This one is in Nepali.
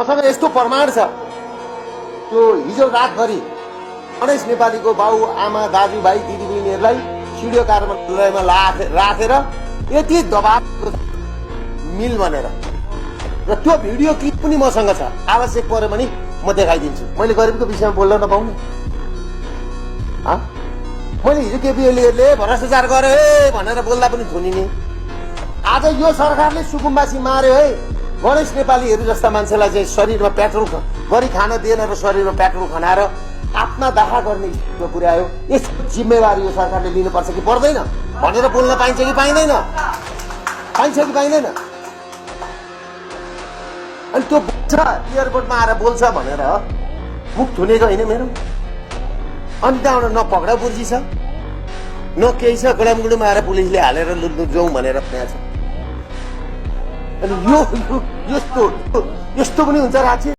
मसँग यस्तो प्रमाण छ त्यो हिजो रातभरि गणेश नेपालीको बाउ आमा दाजुभाइ दिदीबहिनीहरूलाई स्टुडियो कार्यालयमा राखेर यति दबाब मिल भनेर र त्यो भिडियो क्लिप पनि मसँग छ। आवश्यक पर्यो भने म देखाइदिन्छु। मैले गरिबको विषयमा बोल्न नपाउने मैले हिजो केपी ओलीहरूले भ्रष्टाचार गर्यो है भनेर बोल्दा पनि थुनिने। आज यो सरकारले सुकुम्बासी मार्यो है, गणेश नेपालीहरू जस्ता मान्छेलाई चाहिँ शरीरमा पेट्रोल गरी खान दिएन र शरीरमा पेट्रोल खनाएर आत्मदाह गर्ने स्थितिमा पुर्यायो। यसको जिम्मेवारी यो सरकारले लिनुपर्छ कि पर्दैन भनेर बोल्न पाइन्छ कि पाइँदैन? पाइन्छ कि पाइँदैन? अनि त्यो बोल्छ एयरपोर्टमा आएर बोल्छ भनेर मुख थुनेको होइन मेरो। अनि त्यहाँबाट न पक्रा बुर्जी छ न केही छ, गडामगुडुमा आएर पुलिसले हालेर जाउँ भनेर त्यहाँ छ। अनि यो यस्तो पनि हुन्छ राज्य।